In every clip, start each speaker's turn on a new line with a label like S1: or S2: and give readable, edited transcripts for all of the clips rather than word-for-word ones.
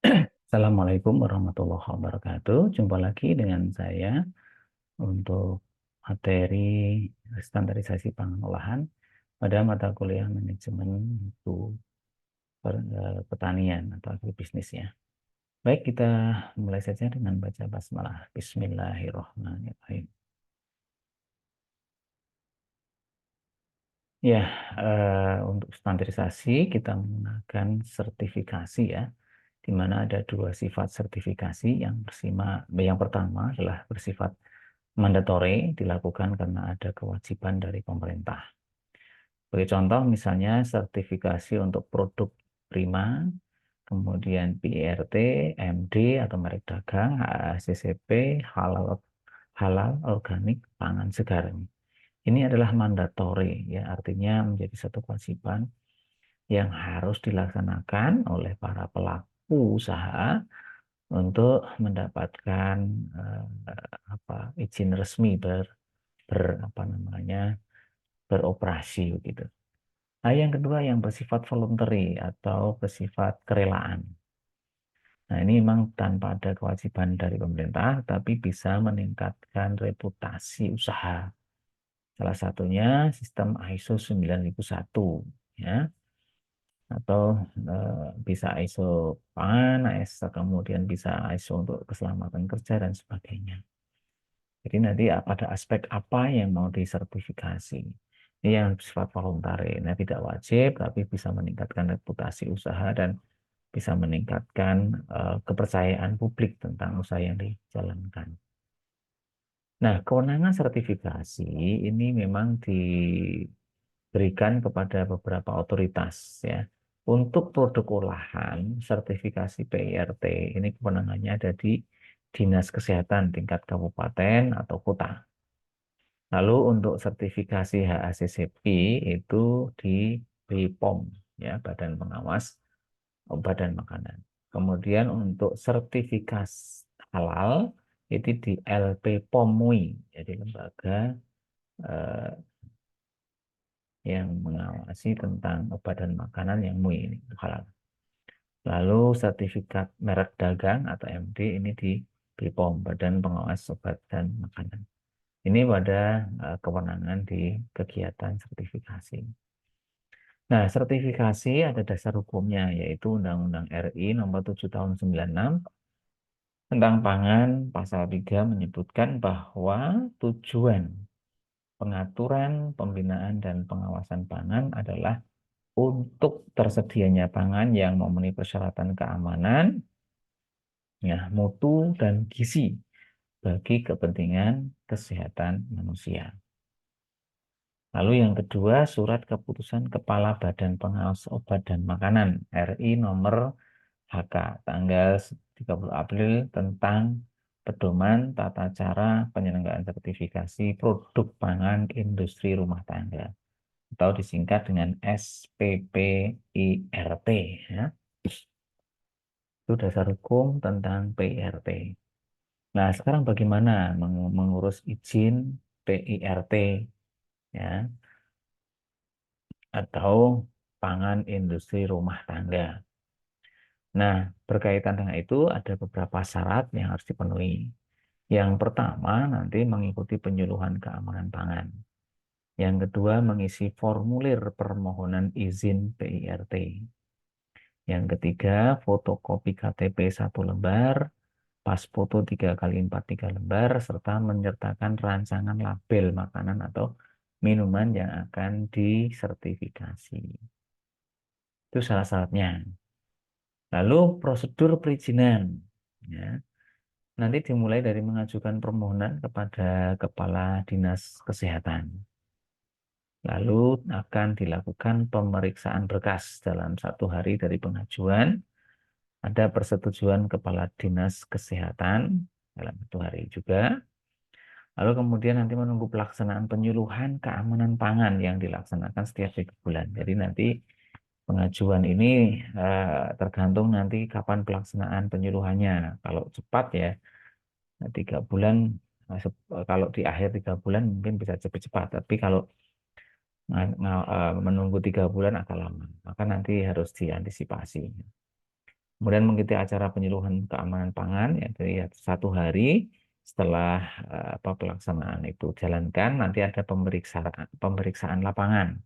S1: Assalamualaikum warahmatullahi wabarakatuh. Jumpa lagi dengan saya untuk materi standarisasi pangan olahan pada mata kuliah manajemen mutu pertanian atau agribisnis ya. Baik, kita mulai saja dengan baca basmalah. Bismillahirrahmanirrahim. Ya, untuk standarisasi kita menggunakan sertifikasi ya, di mana ada dua sifat sertifikasi. Yang pertama adalah bersifat mandatory, dilakukan karena ada kewajiban dari pemerintah. Sebagai contoh misalnya sertifikasi untuk produk prima, kemudian PIRT, MD atau merek dagang, HACCP, halal, halal organik, pangan segar. Ini adalah mandatory, ya, artinya menjadi satu kewajiban yang harus dilaksanakan oleh para pelaku usaha untuk mendapatkan eh, izin resmi apa namanya beroperasi gitu. Nah, yang kedua yang bersifat voluntary atau bersifat kerelaan. Nah, ini memang tanpa ada kewajiban dari pemerintah, tapi bisa meningkatkan reputasi usaha. Salah satunya sistem ISO 9001, ya, atau bisa ISO PAN, ISO, kemudian bisa ISO untuk keselamatan kerja dan sebagainya. Jadi nanti pada aspek apa yang mau disertifikasi. Ini yang bersifat voluntary. Nah, tidak wajib, tapi bisa meningkatkan reputasi usaha dan bisa meningkatkan kepercayaan publik tentang usaha yang dijalankan. Nah, kewenangan sertifikasi ini memang diberikan kepada beberapa otoritas ya. Untuk produk olahan, sertifikasi PIRT ini kewenangannya ada di Dinas Kesehatan tingkat kabupaten atau kota. Lalu untuk sertifikasi HACCP itu di BPOM, ya, Badan Pengawas Obat dan Makanan. Kemudian untuk sertifikasi halal itu di LPPOM MUI, jadi lembaga eh, yang mengawasi tentang obat dan makanan yang MUI ini halal. Lalu sertifikat merek dagang atau MD ini di BPOM, Badan Pengawas Obat dan Makanan. Ini pada kewenangan di kegiatan sertifikasi. Nah, sertifikasi ada dasar hukumnya, yaitu Undang-Undang RI Nomor 7 Tahun 96 tentang pangan, pasal 3 menyebutkan bahwa tujuan pengaturan, pembinaan, dan pengawasan pangan adalah untuk tersedianya pangan yang memenuhi persyaratan keamanan, ya, mutu, dan gizi bagi kepentingan kesehatan manusia. Lalu yang kedua, surat keputusan Kepala Badan Pengawas Obat dan Makanan RI nomor HK tanggal 30 April tentang pedoman tata cara penyelenggaraan sertifikasi produk pangan industri rumah tangga atau disingkat dengan SPPIRT ya. Itu dasar hukum tentang PIRT. Nah, sekarang bagaimana mengurus izin PIRT ya atau pangan industri rumah tangga. Nah, berkaitan dengan itu ada beberapa syarat yang harus dipenuhi. Yang pertama, nanti mengikuti penyuluhan keamanan pangan. Yang kedua, mengisi formulir permohonan izin PIRT. Yang ketiga, fotokopi KTP 1 lembar, pas foto 3 kali 4 3 lembar, serta menyertakan rancangan label makanan atau minuman yang akan disertifikasi. Itu salah syaratnya. Lalu prosedur perizinan. Ya. Nanti dimulai dari mengajukan permohonan kepada Kepala Dinas Kesehatan. Lalu akan dilakukan pemeriksaan berkas dalam 1 hari dari pengajuan. Ada persetujuan Kepala Dinas Kesehatan dalam 1 hari juga. Lalu kemudian nanti menunggu pelaksanaan penyuluhan keamanan pangan yang dilaksanakan setiap 3 bulan. Jadi nanti pengajuan ini tergantung nanti kapan pelaksanaan penyuluhannya. Kalau cepat ya 3 bulan, kalau di akhir 3 bulan mungkin bisa cepat-cepat. Tapi kalau menunggu 3 bulan agak lama, maka nanti harus diantisipasi. Kemudian mengikuti acara penyuluhan keamanan pangan ya dari 1 hari setelah pelaksanaan itu jalankan, nanti ada pemeriksaan lapangan.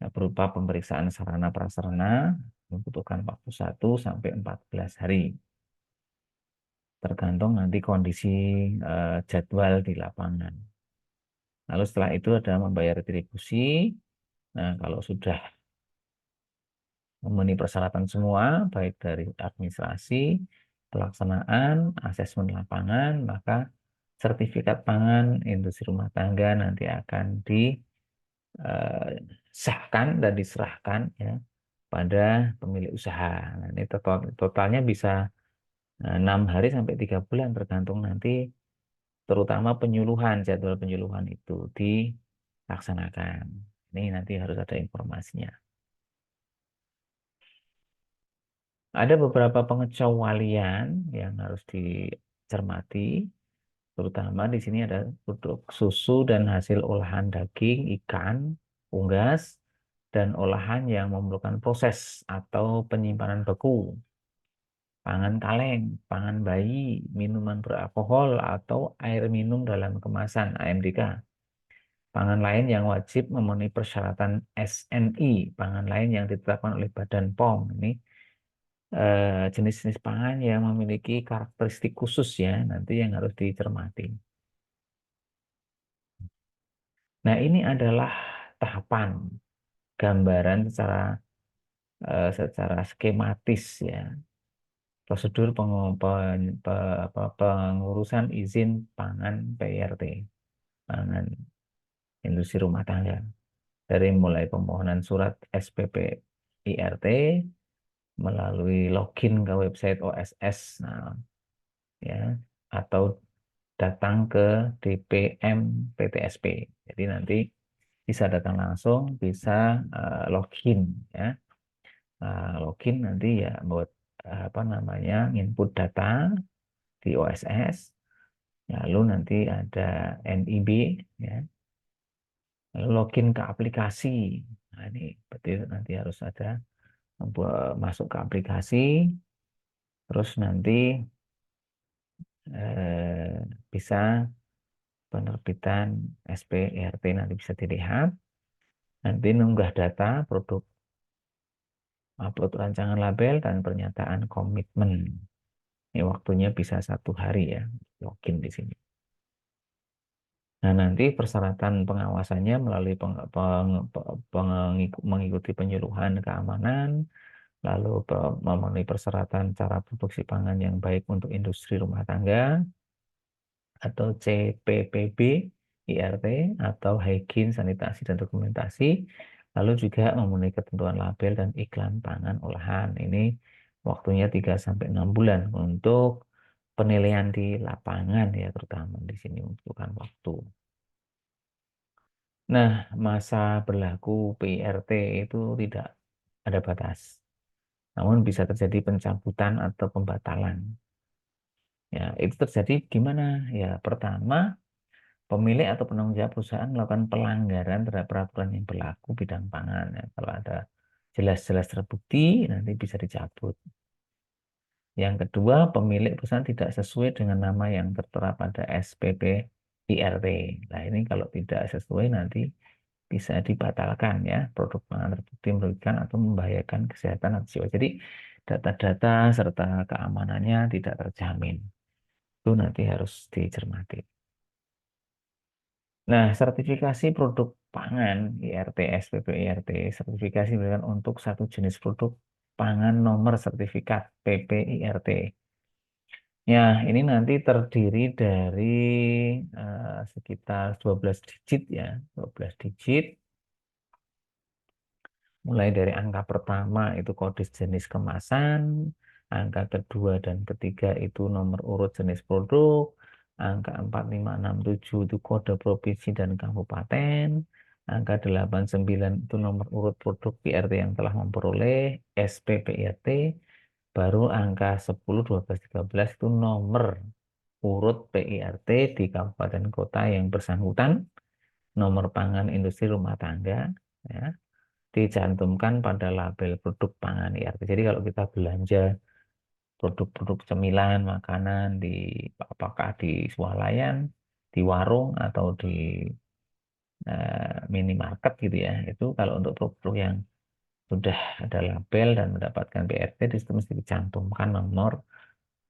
S1: Nah, berupa pemeriksaan sarana prasarana membutuhkan waktu 1 sampai 14 hari. Tergantung nanti kondisi jadwal di lapangan. Lalu setelah itu ada membayar retribusi. Nah, kalau sudah memenuhi persyaratan semua, baik dari administrasi, pelaksanaan, asesmen lapangan, maka sertifikat pangan industri rumah tangga nanti akan disahkan dan diserahkan ya pada pemilik usaha. Nah, ini totalnya bisa 6 hari sampai 3 bulan tergantung nanti terutama penyuluhan, jadwal penyuluhan itu dilaksanakan. Ini nanti harus ada informasinya. Ada beberapa pengecualian yang harus dicermati, terutama di sini ada produk susu dan hasil olahan daging, ikan, unggas, dan olahan yang memerlukan proses atau penyimpanan beku, pangan kaleng, pangan bayi, minuman beralkohol, atau air minum dalam kemasan AMDK. Pangan lain yang wajib memenuhi persyaratan SNI, pangan lain yang ditetapkan oleh Badan POM. Ini jenis-jenis pangan yang memiliki karakteristik khusus ya, nanti yang harus dicermati. Nah, ini adalah tahapan gambaran secara skematis ya, prosedur pengurusan izin pangan PRT, pangan industri rumah tangga. Dari mulai pemohonan surat SPP IRT, melalui login ke website OSS, nah, ya, atau datang ke DPM PTSP. Jadi nanti bisa datang langsung, bisa login ya. Login nanti ya buat apa namanya input data di OSS, lalu nanti ada NIB ya. Lalu login ke aplikasi. Nah, ini berarti nanti harus ada masuk ke aplikasi, terus nanti bisa penerbitan SPRT nanti bisa dilihat. Nanti nunggah data, produk, upload rancangan label, dan pernyataan komitmen. Ini waktunya bisa 1 hari ya, login di sini. Nah, nanti persyaratan pengawasannya melalui mengikuti penyuluhan keamanan, lalu memenuhi persyaratan cara produksi pangan yang baik untuk industri rumah tangga, atau CPPB, IRT, atau hygiene, sanitasi, dan dokumentasi, lalu juga memenuhi ketentuan label dan iklan pangan olahan. Ini waktunya 3 sampai 6 bulan untuk penilaian di lapangan ya, terutama di sini membutuhkan waktu. Nah, masa berlaku PRT itu tidak ada batas. Namun bisa terjadi pencabutan atau pembatalan. Ya, itu terjadi gimana? Ya, pertama, pemilik atau penanggung jawab perusahaan melakukan pelanggaran terhadap peraturan yang berlaku bidang pangan. Ya, kalau ada jelas-jelas terbukti, nanti bisa dicabut. Yang kedua, pemilik perusahaan tidak sesuai dengan nama yang tertera pada SPP IRT. Nah, ini kalau tidak sesuai nanti bisa dibatalkan ya. Produk pangan terbukti merugikan atau membahayakan kesehatan atau jiwa. Jadi data-data serta keamanannya tidak terjamin. Itu nanti harus dicermati. Nah, sertifikasi produk pangan IRT, SPP IRT, sertifikasi diberikan untuk satu jenis produk pangan nomor sertifikat PPIRT. Ya, ini nanti terdiri dari sekitar 12 digit ya, 12 digit. Mulai dari angka pertama itu kode jenis kemasan, angka kedua dan ketiga itu nomor urut jenis produk, angka 4, 5, 6, 7 itu kode provinsi dan kabupaten, angka 8, 9 itu nomor urut produk PRT yang telah memperoleh SPPRT, baru angka 10, 12, 13 itu nomor urut PIRT di kabupaten kota yang bersangkutan, nomor pangan industri rumah tangga, ya, dicantumkan pada label produk pangan IRT. Jadi kalau kita belanja produk-produk cemilan, makanan di apakah di swalayan, di warung atau di minimarket gitu ya. Itu kalau untuk produk yang sudah ada label dan mendapatkan PRT, di situ mesti dicantumkan nomor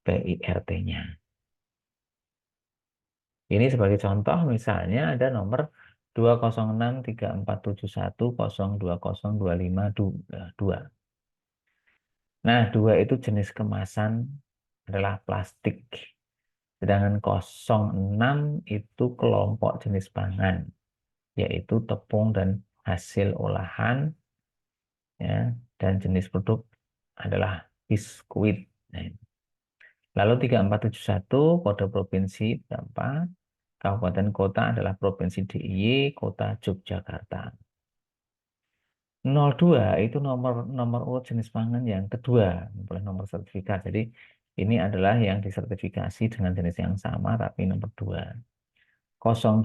S1: PIRT-nya. Ini sebagai contoh, misalnya ada nomor 2063471020252. Nah, dua itu jenis kemasan adalah plastik. Sedangkan 06 itu kelompok jenis pangan, yaitu tepung dan hasil olahan, ya, dan jenis produk adalah biskuit. Nah, lalu 3471 kode provinsi berapa? Kabupaten kota adalah Provinsi DIY, Kota Yogyakarta. 02 itu nomor nomor urut jenis pangan yang kedua, boleh nomor sertifikat. Jadi ini adalah yang disertifikasi dengan jenis yang sama tapi nomor 2. 025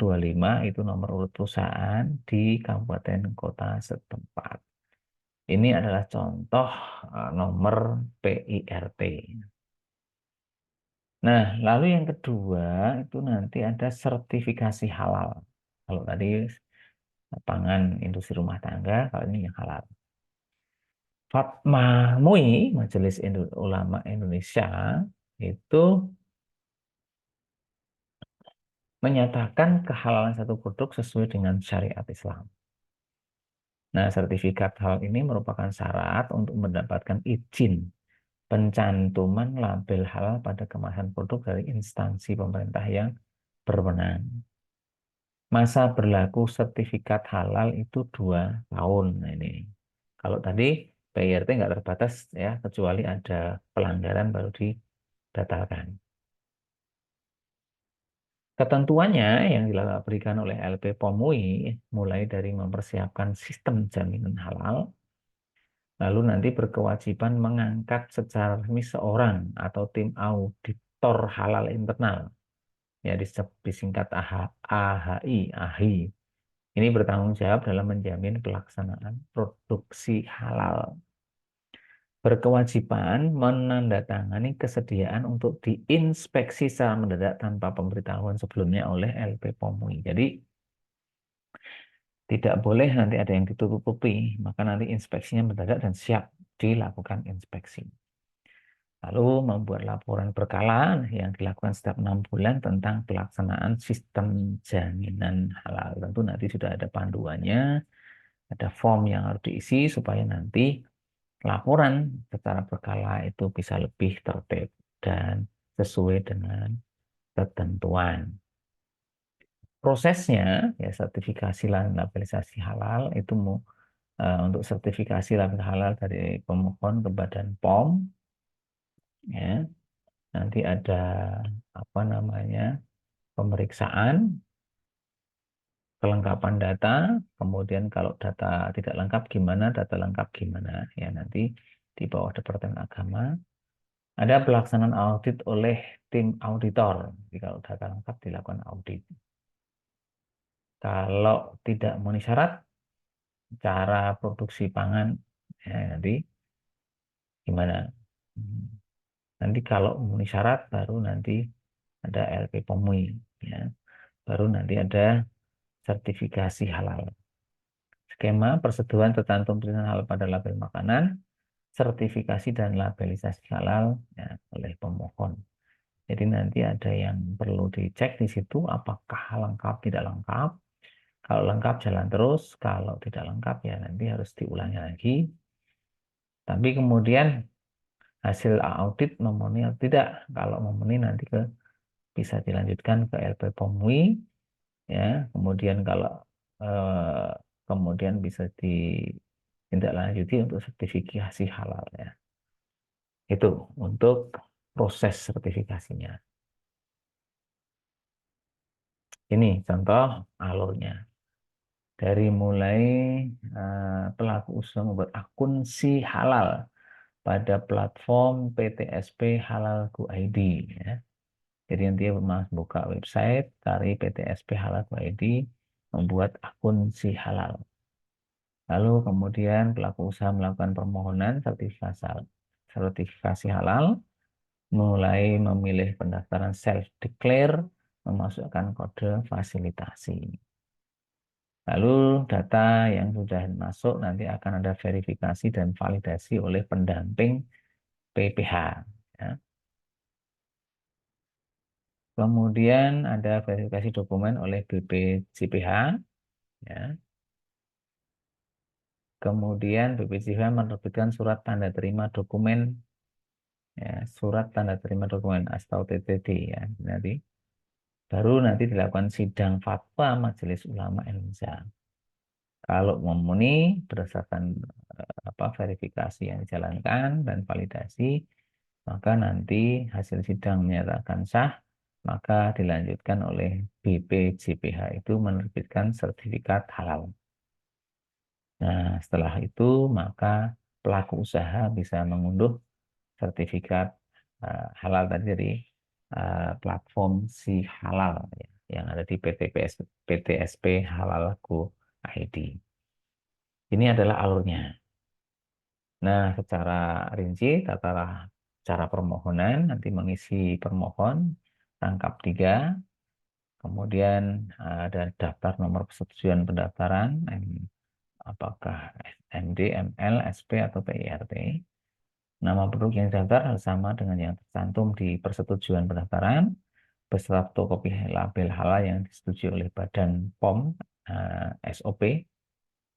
S1: itu nomor urut perusahaan di kabupaten kota setempat. Ini adalah contoh nomor PIRT. Nah, lalu yang kedua itu nanti ada sertifikasi halal. Kalau tadi pangan industri rumah tangga, kalau ini yang halal. Fatma MUI, Majelis Ulama Indonesia, itu menyatakan kehalalan satu produk sesuai dengan syariat Islam. Nah, sertifikat halal ini merupakan syarat untuk mendapatkan izin pencantuman label halal pada kemasan produk dari instansi pemerintah yang berwenang. Masa berlaku sertifikat halal itu 2 tahun. Nah, ini. Kalau tadi PIRT nggak terbatas ya, kecuali ada pelanggaran baru dibatalkan. Ketentuannya yang diberikan oleh LP POM UI mulai dari mempersiapkan sistem jaminan halal, lalu nanti berkewajiban mengangkat secara resmi seorang atau tim auditor halal internal, ya disingkat AHI, AHI. Ini bertanggung jawab dalam menjamin pelaksanaan produksi halal. Berkewajiban menandatangani kesediaan untuk diinspeksi secara mendadak tanpa pemberitahuan sebelumnya oleh LP POM UI. Jadi tidak boleh nanti ada yang ditutup-tutupi, maka nanti inspeksinya mendadak dan siap dilakukan inspeksi. Lalu membuat laporan berkala yang dilakukan setiap 6 bulan tentang pelaksanaan sistem jaminan halal. Tentu nanti sudah ada panduannya, ada form yang harus diisi supaya nanti laporan secara berkala itu bisa lebih tertib dan sesuai dengan ketentuan. Prosesnya, ya sertifikasi dan labelisasi halal itu untuk sertifikasi label halal dari pemohon ke Badan POM, ya nanti ada apa namanya pemeriksaan, kelengkapan data, kemudian kalau data tidak lengkap gimana, data lengkap gimana, ya nanti di bawah Departemen Agama ada pelaksanaan audit oleh tim auditor. Jadi kalau data lengkap dilakukan audit. Kalau tidak memenuhi syarat cara produksi pangan, ya nanti gimana? Hmm. Nanti kalau memenuhi syarat baru nanti ada LP POMUI, ya. Baru nanti ada sertifikasi halal. Skema persetujuan tercantum tulisan halal pada label makanan, sertifikasi dan labelisasi halal ya, oleh pemohon. Jadi nanti ada yang perlu dicek di situ apakah lengkap tidak lengkap. Kalau lengkap jalan terus, kalau tidak lengkap ya nanti harus diulangi lagi. Tapi kemudian hasil audit memenuhi atau tidak. Kalau memenuhi nanti bisa dilanjutkan ke LP POMUI ya. Kemudian kalau eh, kemudian bisa ditindaklanjuti untuk sertifikasi halal ya. Itu untuk proses sertifikasinya. Ini contoh alurnya. Dari mulai pelaku usaha membuat akun si halal pada platform PTSP Halal Go ID ya. Jadi nanti mas buka website, cari PTSP Halal Go ID, membuat akun si halal. Lalu kemudian pelaku usaha melakukan permohonan sertifikasi halal. mulai memilih pendaftaran self-declare, memasukkan kode fasilitasi. Lalu data yang sudah masuk nanti akan ada verifikasi dan validasi oleh pendamping PPH. Ya. Kemudian ada verifikasi dokumen oleh BPJPH. Ya. Kemudian BPJPH menerbitkan surat tanda terima dokumen, ya, surat tanda terima dokumen atau TTD. Ya. Baru nanti dilakukan sidang fatwa Majelis Ulama Indonesia. Kalau memenuhi berdasarkan verifikasi yang dijalankan dan validasi, maka nanti hasil sidang menyatakan sah, maka dilanjutkan oleh BPJPH itu menerbitkan sertifikat halal. Nah, setelah itu maka pelaku usaha bisa mengunduh sertifikat halal tadi dari platform si halal ya, yang ada di PTSP Halalku ID. Ini adalah alurnya. Nah, secara rinci, tata cara permohonan, nanti mengisi permohon, rangkap 3, kemudian ada daftar nomor persetujuan pendaftaran, apakah MD, ML, SP, atau PIRT. Nama produk yang daftar harus sama dengan yang tercantum di persetujuan pendaftaran, beserta fotokopi label halal yang disetujui oleh Badan POM, SOP.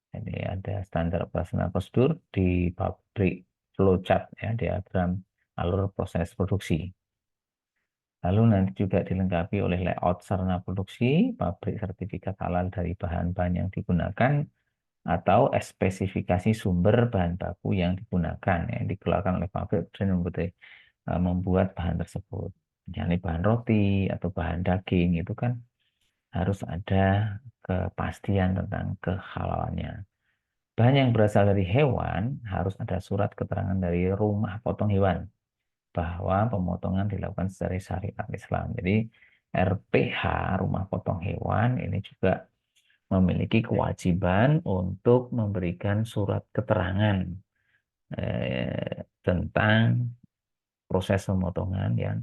S1: Jadi ada standar operasional prosedur di pabrik flowchart, ya, diagram alur proses produksi. Lalu nanti juga dilengkapi oleh layout sarana produksi, pabrik sertifikat halal dari bahan-bahan yang digunakan, atau spesifikasi sumber bahan baku yang digunakan, yang dikeluarkan oleh pabrik dan membuat bahan tersebut. Misalnya bahan roti atau bahan daging itu kan harus ada kepastian tentang kehalalannya. Bahan yang berasal dari hewan harus ada surat keterangan dari rumah potong hewan bahwa pemotongan dilakukan secara syariat Islam. Jadi RPH, rumah potong hewan, ini juga memiliki kewajiban untuk memberikan surat keterangan tentang proses pemotongan yang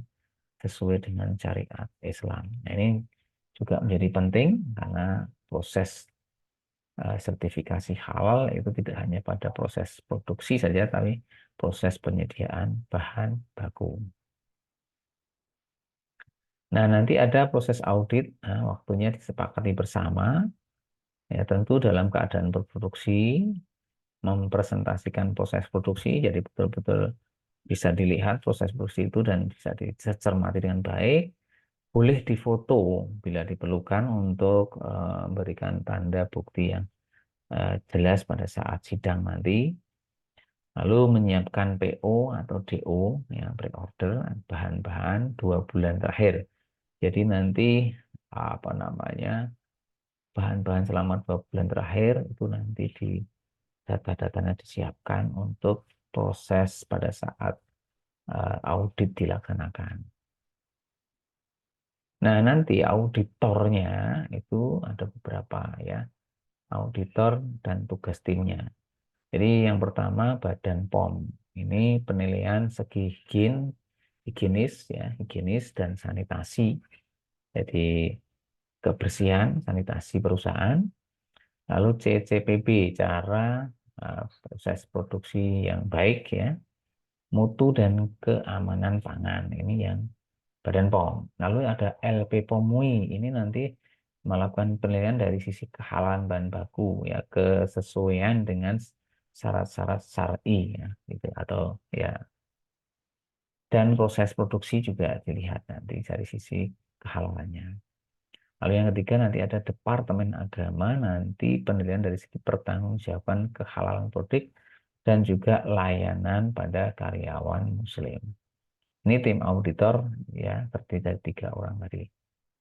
S1: sesuai dengan syariat Islam. Nah, ini juga menjadi penting karena proses sertifikasi halal itu tidak hanya pada proses produksi saja, tapi proses penyediaan bahan baku. Nah, nanti ada proses audit, nah, waktunya disepakati bersama, ya tentu dalam keadaan berproduksi, mempresentasikan proses produksi, jadi betul-betul bisa dilihat proses produksi itu dan bisa dicermati dengan baik. Boleh difoto bila diperlukan untuk memberikan tanda bukti yang jelas pada saat sidang nanti. Lalu menyiapkan PO atau DO, ya, pre-order bahan-bahan 2 bulan terakhir. Jadi nanti apa namanya bahan-bahan selama 2 bulan terakhir itu nanti di data-datanya disiapkan untuk proses pada saat audit dilaksanakan. Nah, nanti auditornya itu ada beberapa, ya, auditor dan tugas timnya. Jadi yang pertama Badan POM. Ini penilaian segi higienis, ya, higienis dan sanitasi. Jadi kebersihan, sanitasi perusahaan. Lalu CCPB, cara proses produksi yang baik, ya, mutu dan keamanan pangan. Ini yang Badan POM. Lalu ada LP POMUI, ini nanti melakukan penilaian dari sisi kehalalan bahan baku, ya, kesesuaian dengan syarat-syarat syar'i, ya, gitu, atau ya, dan proses produksi juga dilihat nanti dari sisi kehalalannya. Lalu yang ketiga nanti ada Departemen Agama, nanti penilaian dari segi pertanggungjawaban kehalalan produk dan juga layanan pada karyawan Muslim. Ini tim auditor, ya, terdiri dari 3 orang tadi.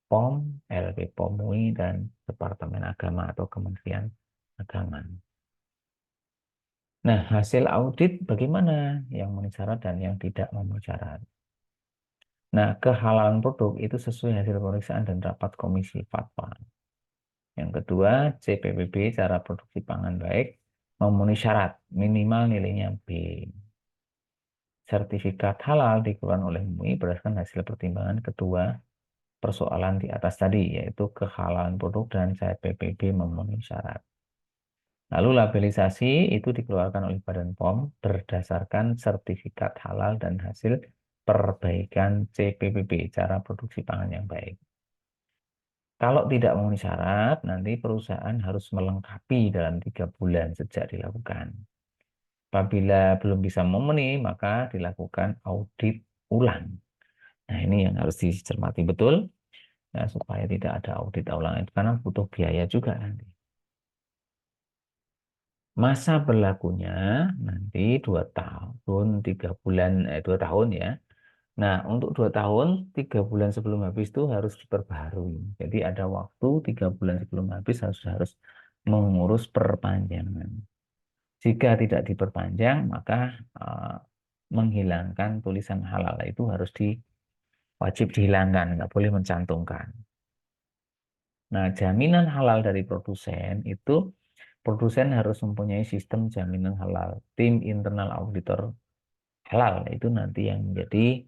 S1: POM, LP POMUI, dan Departemen Agama atau Kementerian Agama. Nah, hasil audit bagaimana yang memenuhi syarat dan yang tidak memenuhi syarat. Nah, kehalalan produk itu sesuai hasil pemeriksaan dan rapat komisi fatwa. Yang kedua, CPPB, cara produksi pangan baik, memenuhi syarat, minimal nilainya B. Sertifikat halal dikeluarkan oleh MUI berdasarkan hasil pertimbangan kedua persoalan di atas tadi, yaitu kehalalan produk dan CPPB memenuhi syarat. Lalu labelisasi itu dikeluarkan oleh Badan POM berdasarkan sertifikat halal dan hasil perbaikan CPPB, cara produksi pangan yang baik. Kalau tidak memenuhi syarat, nanti perusahaan harus melengkapi dalam 3 bulan sejak dilakukan. Apabila belum bisa memenuhi, maka dilakukan audit ulang. Nah, ini yang harus dicermati betul ya, supaya tidak ada audit ulang itu karena butuh biaya juga nanti. Masa berlakunya nanti 2 tahun, 3 bulan, 2 tahun ya. Nah, untuk 2 tahun, 3 bulan sebelum habis itu harus diperbaharui. Jadi ada waktu 3 bulan sebelum habis harus mengurus perpanjangan. Jika tidak diperpanjang, maka menghilangkan tulisan halal itu harus wajib dihilangkan, nggak boleh mencantumkan. Nah, jaminan halal dari produsen harus mempunyai sistem jaminan halal. Tim internal auditor halal itu nanti yang menjadi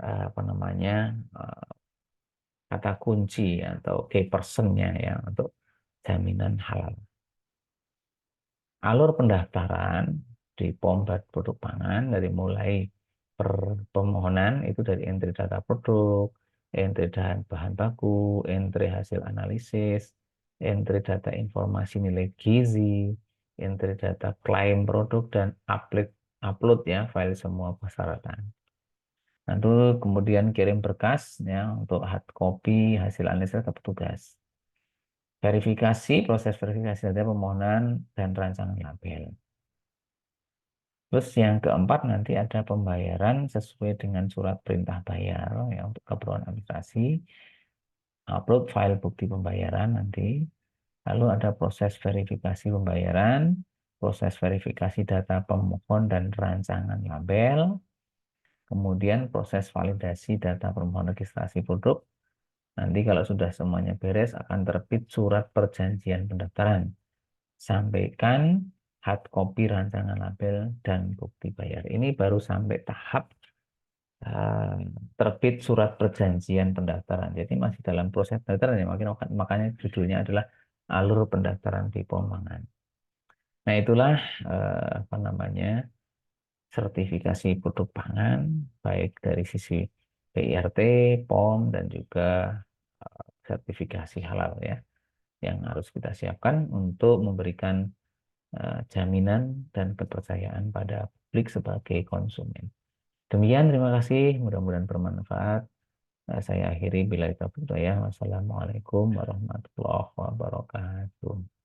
S1: apa namanya kata kunci atau key personnya ya untuk jaminan halal. Alur pendaftaran di POM produk pangan dari mulai permohonan itu dari entry data produk, entry bahan baku, entry hasil analisis, entry data informasi nilai gizi, entry data klaim produk dan upload ya file semua persyaratan. Lalu kemudian kirim berkas ya untuk hard copy hasil analisis ke petugas. Proses verifikasi data permohonan dan rancangan label. Terus yang keempat nanti ada pembayaran sesuai dengan surat perintah bayar ya untuk keperluan administrasi, upload file bukti pembayaran nanti, lalu ada proses verifikasi pembayaran, proses verifikasi data pemohon dan rancangan label, kemudian proses validasi data permohonan registrasi produk. Nanti kalau sudah semuanya beres akan terbit surat perjanjian pendaftaran. Sampaikan hard copy rancangan label dan bukti bayar. Ini baru sampai tahap terbit surat perjanjian pendaftaran. Jadi masih dalam proses pendaftaran ya, makanya judulnya adalah alur pendaftaran di Pomangan. Nah, itulah apa namanya sertifikasi produk pangan baik dari sisi PIRT, POM dan juga sertifikasi halal ya yang harus kita siapkan untuk memberikan jaminan dan kepercayaan pada publik sebagai konsumen. Demikian, terima kasih. Mudah-mudahan bermanfaat. Saya akhiri bila itu ya. Wassalamualaikum warahmatullahi wabarakatuh.